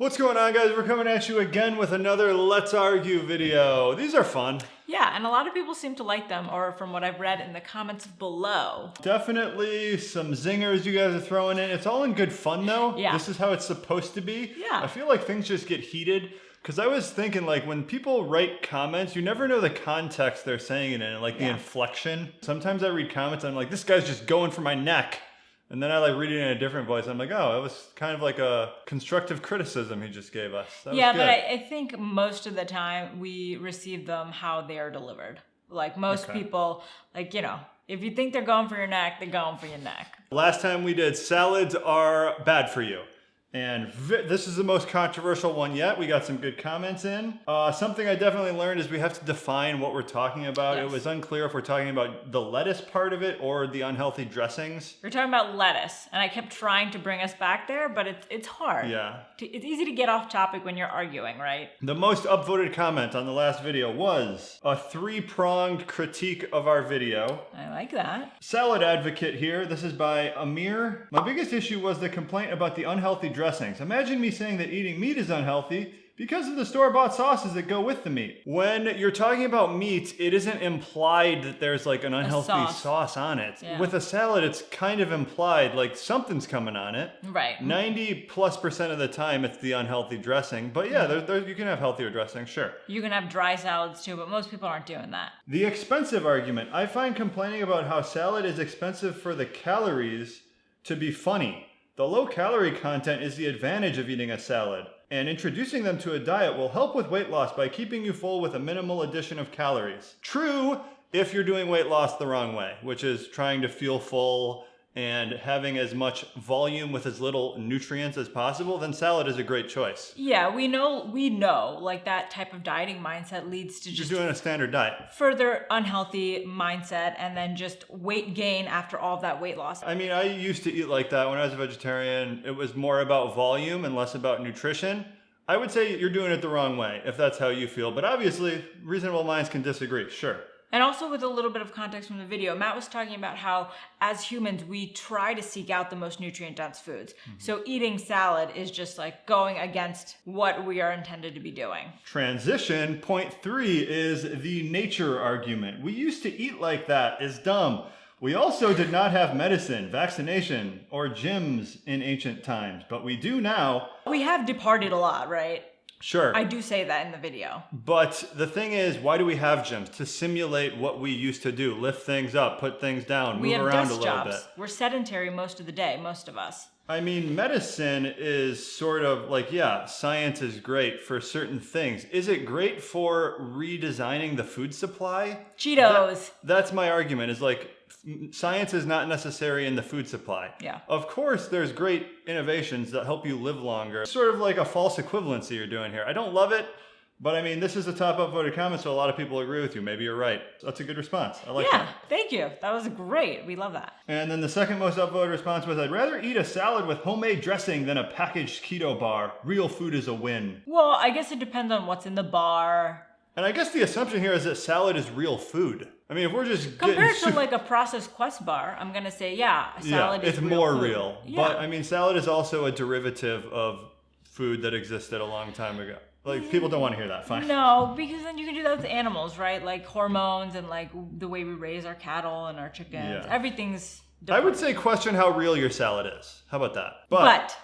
What's going on, guys? We're coming at you again with another Let's Argue video. These are fun. Yeah, and a lot of people seem to like them, or from what I've read in the comments below. Definitely some zingers you guys are throwing in. It's all in good fun, though. Yeah. This is how it's supposed to be. Yeah. I feel like things just get heated. Because I was thinking, like, when people write comments, you never know the context they're saying it in, like the inflection. Sometimes I read comments and I'm like, this guy's just going for my neck. And then I like read it in a different voice. I'm like, oh, it was kind of like a constructive criticism he just gave us. Yeah, but I think most of the time we receive them how they are delivered. Like most people, like, you know, if you think they're going for your neck, they're going for your neck. Last time we did salads are bad for you. And this is the most controversial one yet. We got some good comments in. Something I definitely learned is we have to define what we're talking about. Yes. It was unclear if we're talking about the lettuce part of it or the unhealthy dressings. We're talking about lettuce, and I kept trying to bring us back there, but it's hard. Yeah. It's easy to get off topic when you're arguing, right? The most upvoted comment on the last video was a 3-pronged critique of our video. I like that. Salad advocate here. This is by Amir. My biggest issue was the complaint about the unhealthy dressings. Imagine me saying that eating meat is unhealthy because of the store-bought sauces that go with the meat. When you're talking about meat, it isn't implied that there's like an unhealthy sauce on it. Yeah. With a salad, it's kind of implied, like something's coming on it. Right. 90+% of the time, it's the unhealthy dressing. But yeah, you can have healthier dressing, sure. You can have dry salads too, but most people aren't doing that. The expensive argument. I find complaining about how salad is expensive for the calories to be funny. The low-calorie content is the advantage of eating a salad, and introducing them to a diet will help with weight loss by keeping you full with a minimal addition of calories. True, if you're doing weight loss the wrong way, which is trying to feel full and having as much volume with as little nutrients as possible, then salad is a great choice. Yeah, we know, like that type of dieting mindset leads to just doing a standard diet. Further unhealthy mindset and then just weight gain after all of that weight loss. I mean, I used to eat like that when I was a vegetarian. It was more about volume and less about nutrition. I would say you're doing it the wrong way if that's how you feel, but obviously reasonable minds can disagree, sure. And also with a little bit of context from the video, Matt was talking about how as humans, we try to seek out the most nutrient-dense foods. Mm-hmm. So eating salad is just like going against what we are intended to be doing. Transition, point 3 is the nature argument. We used to eat like that is dumb. We also did not have medicine, vaccination, or gyms in ancient times, but we do now. We have departed a lot, right? Sure. I do say that in the video. But the thing is, why do we have gyms? To simulate what we used to do. Lift things up, put things down, move around a little bit. We're sedentary most of the day, most of us. I mean, medicine is sort of like, yeah, science is great for certain things. Is it great for redesigning the food supply? Cheetos. That's my argument, is like, science is not necessary in the food supply. Yeah. Of course, there's great innovations that help you live longer. It's sort of like a false equivalency you're doing here. I don't love it, but I mean, this is a top upvoted comment, so a lot of people agree with you. Maybe you're right. That's a good response. I like that. Yeah, thank you. That was great. We love that. And then the second most upvoted response was, I'd rather eat a salad with homemade dressing than a packaged keto bar. Real food is a win. Well, I guess it depends on what's in the bar. And I guess the assumption here is that salad is real food. I mean, if we're just compared to like a processed Quest bar, I'm gonna say a salad is real. It's more food. real. Yeah. But I mean, salad is also a derivative of food that existed a long time ago. Like, people don't want to hear that. Fine. No, because then you can do that with animals, right? Like hormones and like the way we raise our cattle and our chickens. Yeah. Everything's different. I would say question how real your salad is. How about that? But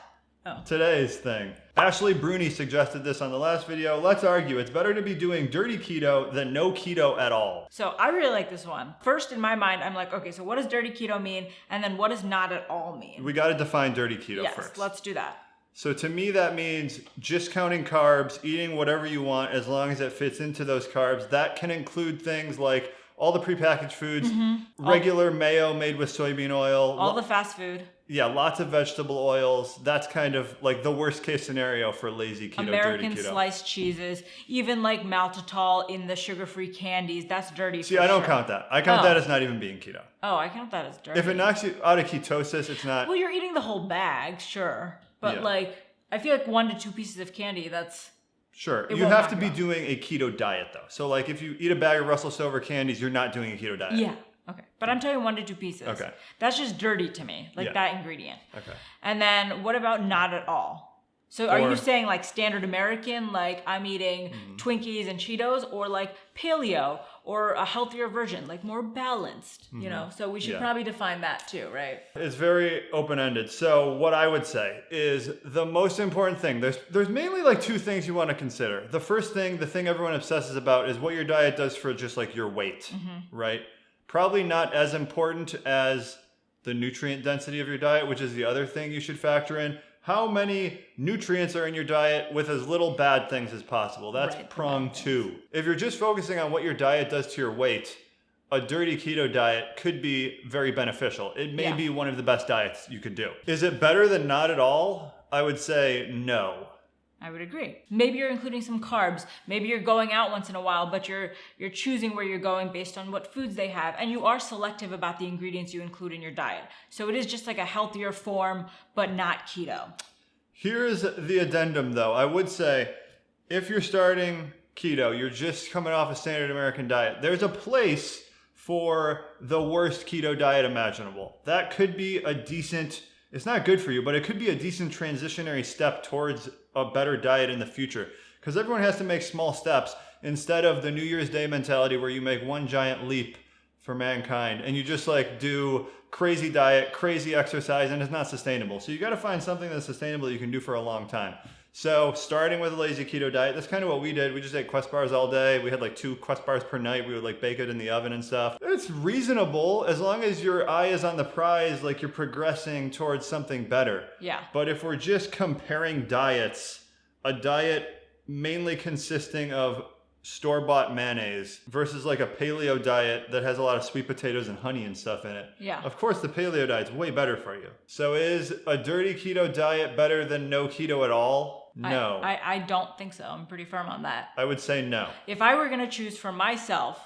today's thing. Ashley Bruni suggested this on the last video. Let's argue. It's better to be doing dirty keto than no keto at all. So I really like this one. First, in my mind, I'm like, okay, so what does dirty keto mean? And then what does not at all mean? We got to define dirty keto first. Yes, let's do that. So to me, that means just counting carbs, eating whatever you want as long as it fits into those carbs. That can include things like all the prepackaged foods, regular mayo made with soybean oil. All the fast food. Yeah, lots of vegetable oils. That's kind of like the worst case scenario for lazy keto, American dirty keto. Sliced cheeses, even like maltitol in the sugar-free candies. That's dirty. See, I don't count that. I count that as not even being keto. Oh, I count that as dirty. If it knocks you out of ketosis, it's not. Well, you're eating the whole bag, sure. But like, I feel like 1 to 2 pieces of candy, that's... Sure. You have to be doing a keto diet, though. So, like, if you eat a bag of Russell Silver candies, you're not doing a keto diet. Yeah. Okay. But I'm talking 1 to 2 pieces. Okay. That's just dirty to me, like that ingredient. Okay. And then what about not at all? So are Or- you saying like standard American, like I'm eating Twinkies and Cheetos, or like paleo, or a healthier version, like more balanced, you know? So we should Yeah. probably define that too, right? It's very open-ended. So what I would say is the most important thing, there's mainly like two things you want to consider. The first thing, the thing everyone obsesses about, is what your diet does for just like your weight, right? Probably not as important as the nutrient density of your diet, which is the other thing you should factor in. How many nutrients are in your diet with as little bad things as possible? That's Right, prong two. If you're just focusing on what your diet does to your weight, a dirty keto diet could be very beneficial. It may Yeah. be one of the best diets you could do. Is it better than not at all? I would say no. I would agree. Maybe you're including some carbs. Maybe you're going out once in a while, but you're choosing where you're going based on what foods they have, and you are selective about the ingredients you include in your diet. So it is just like a healthier form, but not keto. Here's the addendum though. I would say if you're starting keto, you're just coming off a standard American diet, there's a place for the worst keto diet imaginable. That could be a decent, it's not good for you, but it could be a decent transitionary step towards a better diet in the future. Because everyone has to make small steps instead of the New Year's Day mentality where you make one giant leap for mankind and you just like do crazy diet, crazy exercise, and it's not sustainable. So you got to find something that's sustainable you can do for a long time. So starting with a lazy keto diet, that's kind of what we did. We just ate Quest bars all day. We had like 2 Quest bars per night. We would like bake it in the oven and stuff. It's reasonable as long as your eye is on the prize, like you're progressing towards something better. Yeah. But if we're just comparing diets, a diet mainly consisting of store-bought mayonnaise versus like a paleo diet that has a lot of sweet potatoes and honey and stuff in it. Yeah. Of course, the paleo diet's way better for you. So is a dirty keto diet better than no keto at all? No. I don't think so. I'm pretty firm on that. I would say no. If I were going to choose for myself,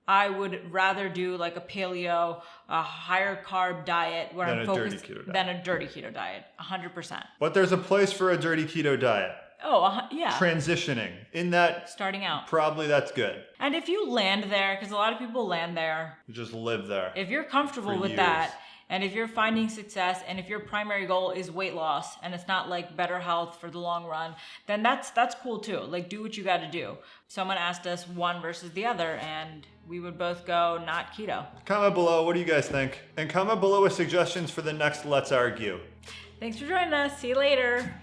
I would rather do like a paleo, a higher carb diet where Than I'm a dirty focused keto diet. than a dirty keto diet, 100%. But there's a place for a dirty keto diet. Oh, yeah. Transitioning. In that, Starting out. probably that's good. And if you land there, because a lot of people land there, You just live there. if you're comfortable For with years. that, and if you're finding success, and if your primary goal is weight loss, and it's not like better health for the long run, then that's cool too. Like, do what you got to do. Someone asked us one versus the other, and we would both go not keto. Comment below, what do you guys think? And comment below with suggestions for the next Let's Argue. Thanks for joining us. See you later.